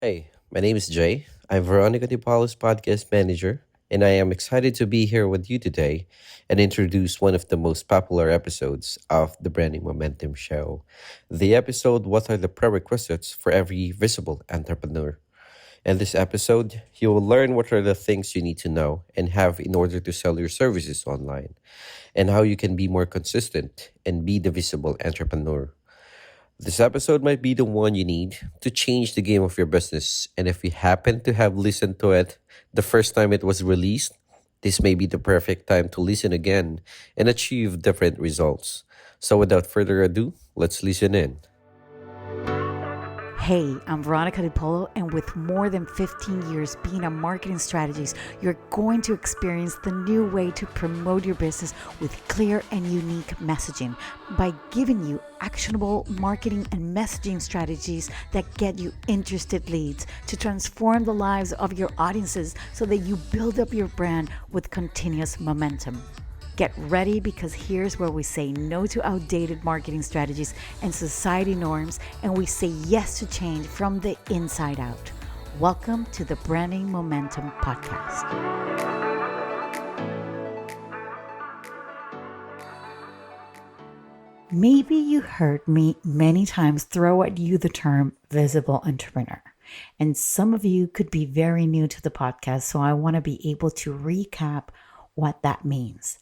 Hey, my name is Jay. I'm Veronica Polo's podcast manager, and I am excited to be here with you today and introduce one of the most popular episodes of the Branding Momentum Show. The episode, What are the prerequisites for every visible entrepreneur? In this episode, you will learn what are the things you need to know and have in order to sell your services online, and how you can be more consistent and be the visible entrepreneur. This episode might be the one you need to change the game of your business. And if you happen to have listened to it the first time it was released, this may be the perfect time to listen again and achieve different results. So, without further ado, let's listen in. Hey, I'm Veronica Polo, and with more than 15 years being a marketing strategist, you're going to experience the new way to promote your business with clear and unique messaging by giving you actionable marketing and messaging strategies that get you interested leads to transform the lives of your audiences so that you build up your brand with continuous momentum. Get ready, because here's where we say no to outdated marketing strategies and society norms, and we say yes to change from the inside out. Welcome to the Branding Momentum Podcast. Maybe you heard me many times throw at you the term visible entrepreneur. And some of you could be very new to the podcast, so I want to be able to recap what that means.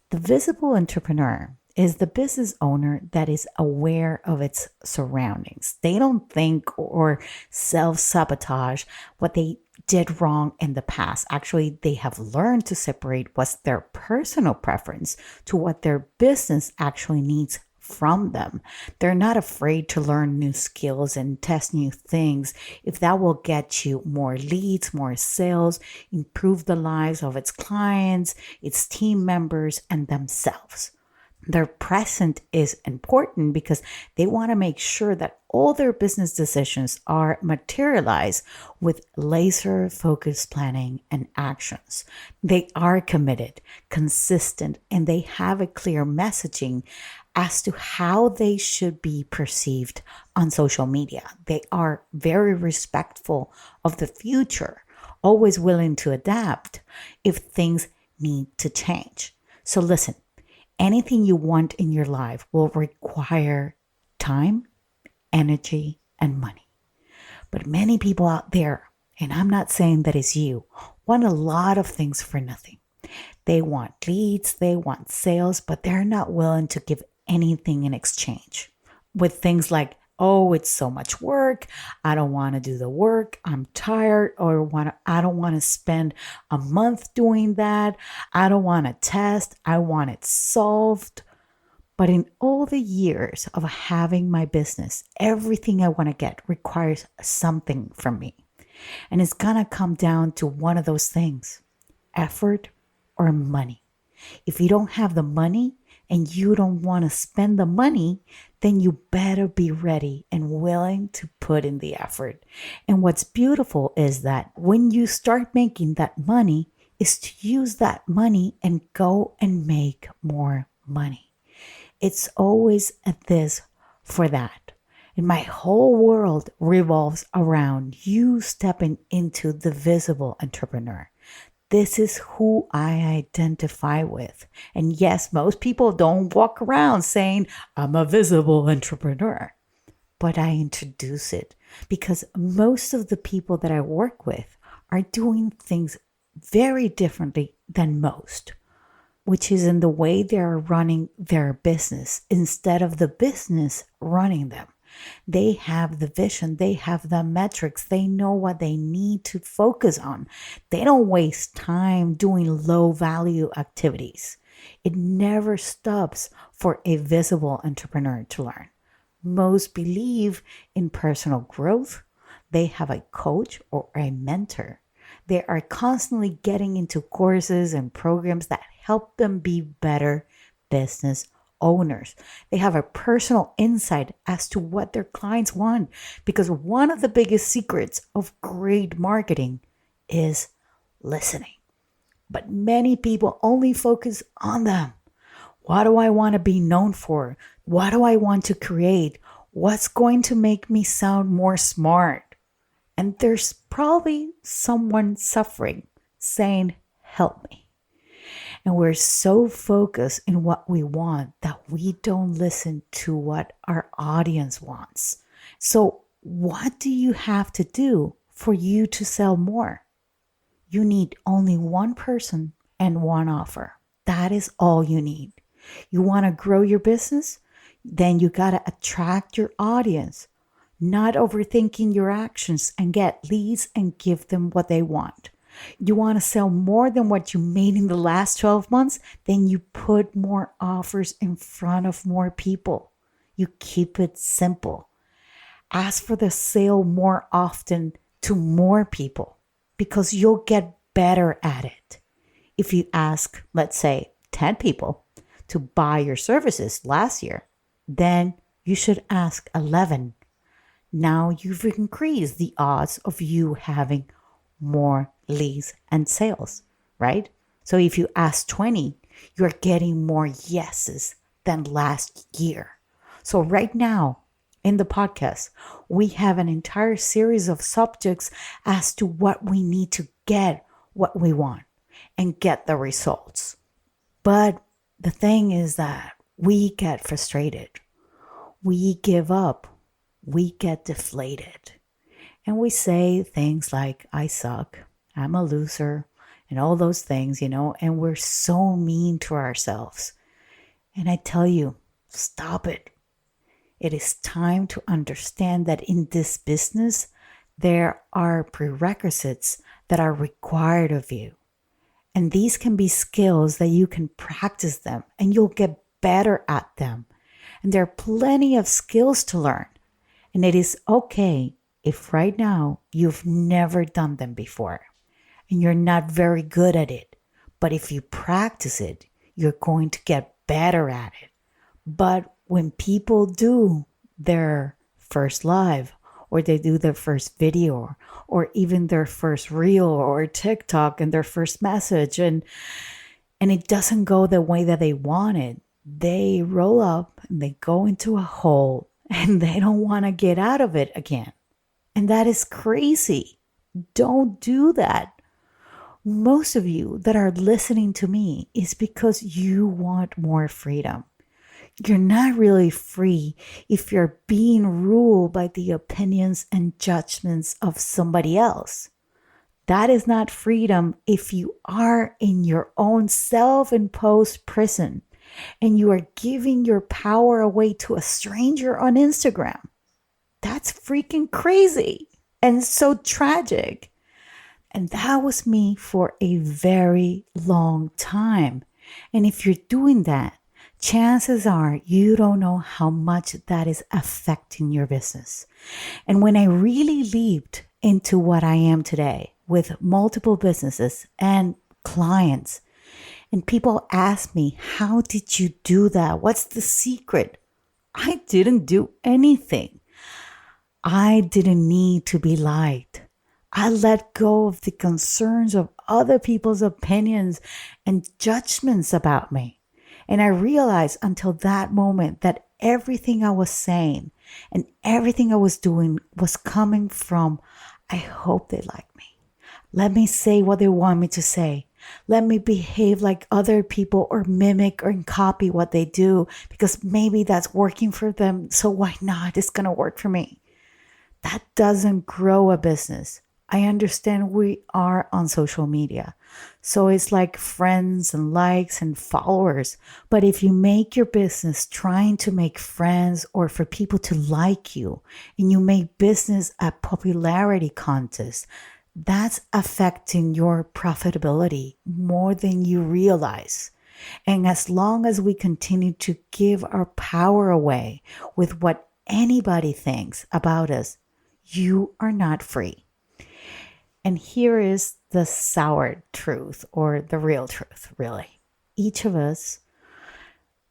The visible entrepreneur is the business owner that is aware of its surroundings. They don't think or self-sabotage what they did wrong in the past. Actually, they have learned to separate what's their personal preference to what their business actually needs from them. They're not afraid to learn new skills and test new things if that will get you more leads, more sales, improve the lives of its clients, its team members, and themselves. Their present is important because they want to make sure that all their business decisions are materialized with laser focused planning and actions. They are committed, consistent, and they have a clear messaging as to how they should be perceived on social media. They are very respectful of the future, always willing to adapt if things need to change. So listen, anything you want in your life will require time, energy, and money. But many people out there, and I'm not saying that it's you, want a lot of things for nothing. They want leads, they want sales, but they're not willing to give anything in exchange. With things like, oh, it's so much work, I don't want to do the work, I'm tired, or I don't want to spend a month doing that, I don't want to test, I want it solved. But in all the years of having my business, everything I want to get requires something from me. And it's going to come down to one of those things: effort or money. If you don't have the money and you don't want to spend the money, then you better be ready and willing to put in the effort. And what's beautiful is that when you start making that money, is to use that money and go and make more money. It's always a this for that. And my whole world revolves around you stepping into the visible entrepreneur. This is who I identify with. And yes, most people don't walk around saying, I'm a visible entrepreneur. But I introduce it because most of the people that I work with are doing things very differently than most, which is in the way they are running their business instead of the business running them. They have the vision, they have the metrics, they know what they need to focus on. They don't waste time doing low value activities. It never stops for a visible entrepreneur to learn. Most believe in personal growth. They have a coach or a mentor. They are constantly getting into courses and programs that help them be better business owners. They have a personal insight as to what their clients want, because one of the biggest secrets of great marketing is listening. But many people only focus on them. What do I want to be known for? What do I want to create? What's going to make me sound more smart? And there's probably someone suffering saying, help me. And we're so focused in what we want that we don't listen to what our audience wants. So, what do you have to do for you to sell more? You need only one person and one offer. That is all you need. You want to grow your business? Then you got to attract your audience, not overthinking your actions, and get leads and give them what they want. You want to sell more than what you made in the last 12 months? Then you put more offers in front of more people. You keep it simple. Ask for the sale more often to more people because you'll get better at it. If you ask, let's say, 10 people to buy your services last year, then you should ask 11. Now you've increased the odds of you having more leads and sales, right? So if you ask 20, you're getting more yeses than last year. So right now in the podcast, we have an entire series of subjects as to what we need to get what we want and get the results. But the thing is that we get frustrated. We give up. We get deflated. And we say things like, I suck, I'm a loser, and all those things, and we're so mean to ourselves. And I tell you, stop it. It is time to understand that in this business, there are prerequisites that are required of you. And these can be skills that you can practice them and you'll get better at them. And there are plenty of skills to learn. And it is okay if right now you've never done them before and you're not very good at it. But if you practice it, you're going to get better at it. But when people do their first live or they do their first video or even their first reel or TikTok and their first message and it doesn't go the way that they wanted, they roll up and they go into a hole and they don't want to get out of it again. And that is crazy. Don't do that. Most of you that are listening to me is because you want more freedom. You're not really free if you're being ruled by the opinions and judgments of somebody else. That is not freedom if you are in your own self-imposed prison and you are giving your power away to a stranger on Instagram. That's freaking crazy and so tragic. And that was me for a very long time. And if you're doing that, chances are you don't know how much that is affecting your business. And when I really leaped into what I am today with multiple businesses and clients, and people ask me, how did you do that? What's the secret? I didn't do anything. I didn't need to be liked. I let go of the concerns of other people's opinions and judgments about me. And I realized until that moment that everything I was saying and everything I was doing was coming from, I hope they like me. Let me say what they want me to say. Let me behave like other people or mimic or copy what they do because maybe that's working for them. So why not? It's going to work for me. That doesn't grow a business. I understand we are on social media. So it's like friends and likes and followers. But if you make your business trying to make friends or for people to like you, and you make business a popularity contest, that's affecting your profitability more than you realize. And as long as we continue to give our power away with what anybody thinks about us, you are not free. And here is the sour truth, or the real truth, really. Each of us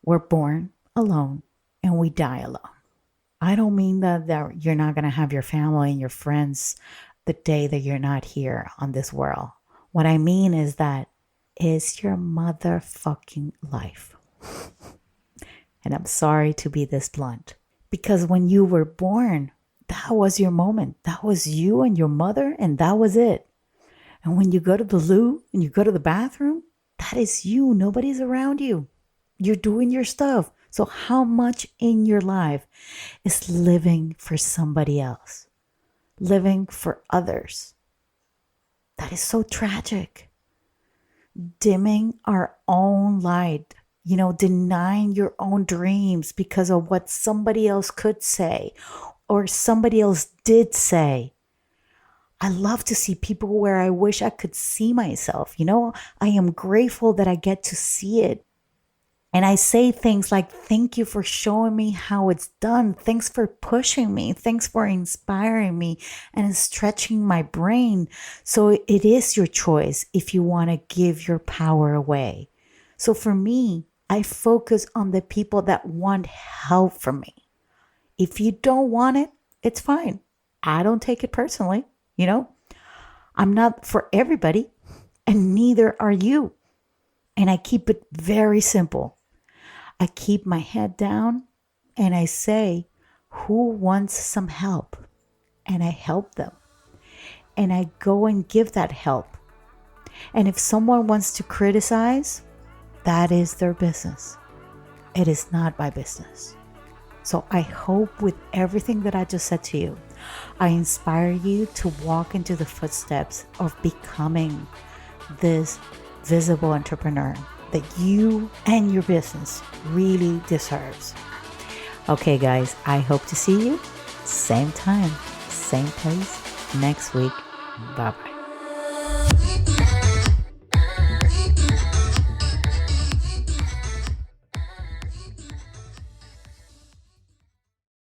were born alone and we die alone. I don't mean that you're not going to have your family and your friends the day that you're not here on this world. What I mean is that is your motherfucking life. And I'm sorry to be this blunt. Because when you were born, that was your moment. That was you and your mother, and that was it. And when you go to the loo and you go to the bathroom, that is you. Nobody's around you. You're doing your stuff. So, how much in your life is living for somebody else, living for others? That is so tragic. Dimming our own light, denying your own dreams because of what somebody else could say or somebody else did say. I love to see people where I wish I could see myself. I am grateful that I get to see it. And I say things like, thank you for showing me how it's done. Thanks for pushing me. Thanks for inspiring me and stretching my brain. So it is your choice if you want to give your power away. So for me, I focus on the people that want help from me. If you don't want it, it's fine. I don't take it personally. I'm not for everybody, and neither are you. And I keep it very simple. I keep my head down and I say, who wants some help? And I help them. And I go and give that help. And if someone wants to criticize, that is their business. It is not my business. So I hope with everything that I just said to you, I inspire you to walk into the footsteps of becoming this visible entrepreneur that you and your business really deserves. Okay, guys, I hope to see you same time, same place next week. Bye-bye.